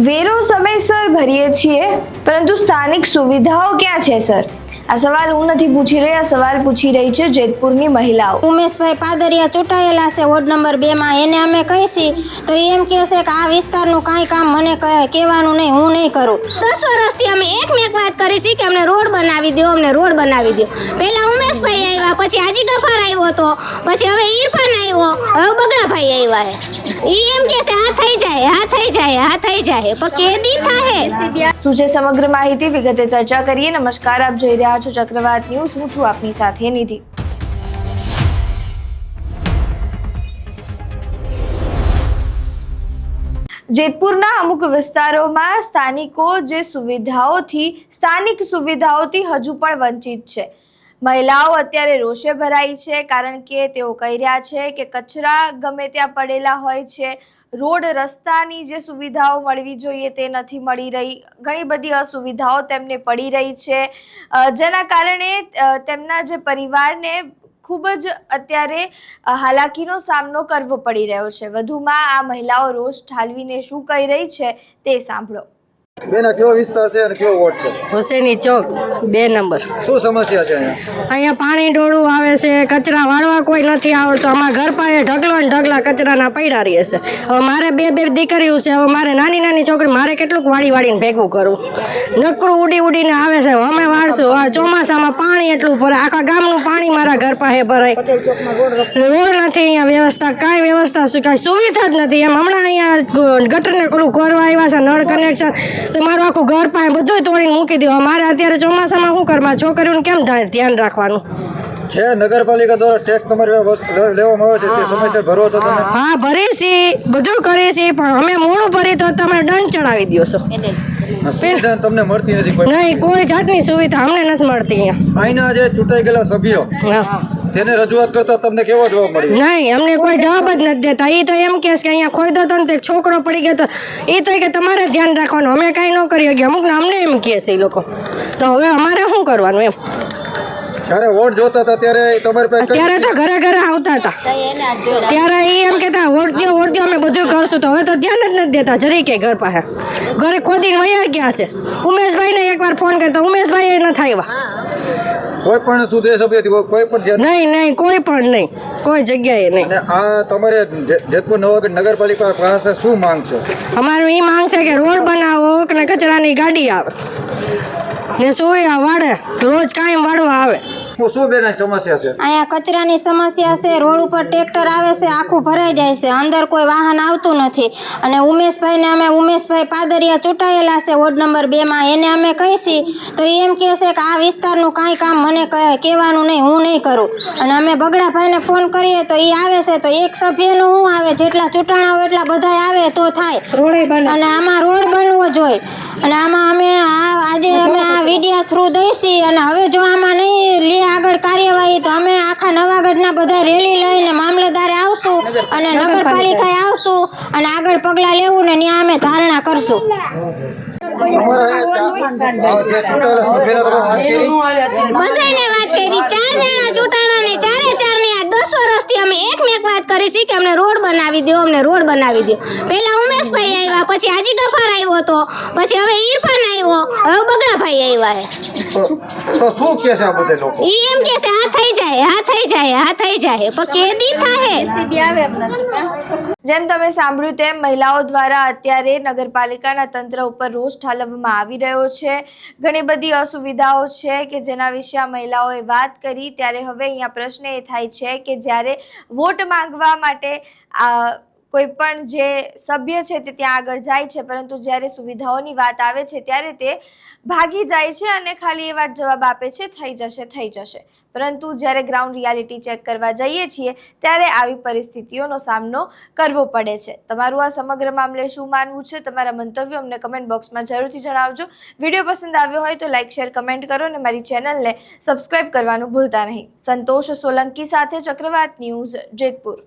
વેરો સમયસર ભરીએ છીએ પરંતુ સ્થાનિક સુવિધાઓ ક્યાં છે સર? આ સવાલ હું નથી પૂછી રહી, આ સવાલ પૂછી રહી છે જેતપુરની મહિલાઓ. ઉમેશભાઈ પાદરિયા ચૂંટાયેલા છે વોર્ડ નંબર 2 માં, એને અમે કહીશી તો એમ કહેશે કે આ વિસ્તારનું કાંઈ કામ મને કહેવાનું નહીં, હું નહીં કરું. 10 વર્ષથી અમે એક વાત કરી છે કે અમને રોડ બનાવી દો, અમને રોડ બનાવી દો. પહેલા ઉમેશભાઈ આવ્યા, પછી હાજી ગફાર આવ્યો હતો, પછી હવે ઇરફાન આવ્યો, હવે બગડાભાઈ આવ્યા છે. એમ કહેશે આ થઈ જાય, આ થઈ જાય, આ થઈ જાય, પણ કેદી થાય? શું છે સમગ્ર માહિતી વિગતે ચર્ચા કરીએ. નમસ્કાર, આપ જોઈ રહ્યા છો ચક્રવાત ન્યૂઝ. હું છું આપની સાથે નિધિ. જેતપુરના અમુક વિસ્તારોમાં સ્થાનિક સુવિધાઓથી હજુ પણ વંચિત છે. મહિલાઓ અત્યારે રોષે ભરાઈ છે, કારણ કે તેઓ કહી રહ્યા છે કે કચરા ગમે ત્યાં પડેલા હોય છે, રોડ રસ્તાની જે સુવિધાઓ મળવી જોઈએ તે નથી મળી રહી, ઘણી બધી અસુવિધાઓ તેમને પડી રહી છે, જેના કારણે તેમના જે પરિવારને ખૂબ જ અત્યારે હાલાકીનો સામનો કરવો પડી રહ્યો છે. વધુમાં આ મહિલાઓ રોષ ઠાલવીને શું કહી રહી છે તે સાંભળો. બેના કેવો વિસ્તાર છે અને કેવો વોર્ડ છે? હુસેની ચોક 2 નંબર. શું સમસ્યા છે અહીંયા? અહીંયા પાણી ડોળું આવે છે, કચરા વાળવા કોઈ નથી આવડતું. અમારા ઘર પાસે ઢગલો ને ઢગલા કચરાના પડ્યા રહે છે. હવે મારે બે દીકરીઓ છે, હવે મારે નાની છોકરી, મારે કેટલુંક વાળીને ભેગું કરવું? નકરું ઉડીને આવે છે. અમે વાળશું, ચોમાસામાં પાણી એટલું ભરાય, આખા ગામનું પાણી મારા ઘર પાસે ભરાય. રોડ નથી અહીંયા, વ્યવસ્થા કાંઈ વ્યવસ્થા કાંઈ સુવિધા જ નથી. એમ હમણાં અહીંયા ગટરને પેલું કરવા આવ્યા છે, નળ કનેક્શન, તો મારું આખું ઘર પાસે બધું તોડીને મૂકી દો. મારે અત્યારે ચોમાસામાં શું કરવા? છોકરીઓને કેમ ધ્યાન રાખવાનું છે? નગરપાલિકા દ્વારા ટેક્સ તમારે લેવામાં આવે છે, તે સમયસર ભરો છો તમે? હા, ભરી છીએ, બધું કરીએ છીએ, પણ અમે મોડું ભરી તો તમે દંડ ચડાવી દો છો. સુવિધા તમને મળતી નથી કોઈ? નહીં, કોઈ જાતની સુવિધા અમને નથી મળતી અહીંયા. અહીંના જે ચૂંટાઈ ગયેલા સભ્યો તેને રજૂઆત કરતા તમને કેવો જવાબ મળ્યો? નહીં, અમને કોઈ જવાબ જ નથી દેતા. એ તો એમ કહે કે અહીંયા ખોદો તો ને છોકરો પડી ગયો તો એ તો કે તમારે ધ્યાન રાખવાનું, અમે કાંઈ ન કરી શકીએ. અમુકને અમને એમ કહે છે એ લોકો. તો હવે અમારે શું કરવાનું એમ? જ્યારે વોટ જોતા હતા ત્યારે તમારી પાસે ત્યારે તો ઘરે આવતા હતા, ત્યારે એ એમ કહેતા વોટ દો અમે બધું કરશું. તો હવે તો ધ્યાન જ નથી દેતા જરી કે ઘર પાસે. ઘરે ખોદીને વયા ગયા છે. ઉમેશભાઈને એકવાર ફોન કર્યો તો ઉમેશભાઈ એ નથી આવ્યા. કોઈ પણ સુધે સભ્ય કોઈ પણ નહીં, કોઈ પણ નહીં, કોઈ જગ્યાએ નહીં. અને આ તમારે જેતપુર નવાગઢ નગરપાલિકા પાસે શું માંગ છે? અમારું એ માંગ છે કે રોડ બનાવો, કે કચરાની ગાડી આવે ને સોયા વાળે, રોજ કાયમ વાળવા આવે. શું બેન સમસ્યા છે? અહીંયા કચરાની સમસ્યા છે. રોડ ઉપર ટ્રેક્ટર આવે છે, આખું ભરાઈ જાય છે, અંદર કોઈ વાહન આવતું નથી. અને ઉમેશભાઈ પાદરિયા ચૂંટાયેલા છે વોર્ડ નંબર 2 માં, એને અમે કહીશી તો એમ કહેશે કે આ વિસ્તારનું કાંઈ કામ મને કહેવાનું નહીં, હું નહીં કરું. અને અમે બગડાભાઈને ફોન કરીએ તો એ આવે છે, તો એક સભ્યનું શું આવે, જેટલા ચૂંટાણા હોય એટલા બધા આવે તો થાય. અને આમાં રોડ બનવો જોઈએ. અને આમાં આજે અમે આ વિડિયા થ્રુ દઈશી. અને હવે જો આમાં નહીં લે આગળ કાર્યવાહી, તો અમે આખા નવાગઢના બધા રેલી લઈને મામલતદારે આવશું અને નગરપાલિકાએ આવશું અને આગળ પગલાં લેવું ને ત્યાં અમે ધારણા કરશું. બધાને વાત કરી, 4 જણા ચૂંટાણા ને 4 ની આ 10 વર્ષથી અમે એક વાત કરી છે કે અમને રોડ બનાવી દો, અમને રોડ બનાવી દો. પહેલા ઉમેશભાઈ આવ્યા, પછી હાજી ગફાર આવ્યો હતો, પછી હવે ઇરફાન આવ્યો, હવે બગડાભાઈ આવ્યા છે. તો શું કહે છે આ બધા લોકો? એમ કહે છે આ થઈ જાય, આ થઈ જાય, આ થઈ જાય, પણ કેદી થાય? જેમ તમે સાંભળ્યું તેમ મહિલાઓ દ્વારા અત્યારે નગરપાલિકાના તંત્ર ઉપર રોષ ઠાલવવામાં આવી રહ્યો છે. ઘણી બધી અસુવિધાઓ છે કે જેના વિશે આ મહિલાઓએ વાત કરી. ત્યારે હવે અહીંયા પ્રશ્ન એ થાય છે કે જ્યારે વોટ માંગવા માટે કોઈ પણ જે સભ્ય છે તે ત્યાં આગળ જાય છે, પરંતુ જ્યારે સુવિધાઓની વાત આવે છે ત્યારે તે ભાગી જાય છે અને ખાલી એ વાત જવાબ આપે છે, થઈ જશે. પરંતુ જ્યારે ગ્રાઉન્ડ રિયાલિટી ચેક કરવા જઈએ છીએ ત્યારે આવી પરિસ્થિતિઓનો સામનો કરવો પડે છે. તમારું આ સમગ્ર મામલે શું માનવું છે? તમારા મંતવ્યો અમને કમેન્ટ બોક્સમાં જરૂરથી જણાવજો. વિડીયો પસંદ આવ્યો હોય તો લાઇક, શેર, કમેન્ટ કરો અને મારી ચેનલને સબસ્ક્રાઇબ કરવાનું ભૂલતા નહીં. સંતોષ સોલંકી સાથે ચક્રવાત ન્યૂઝ, જેતપુર.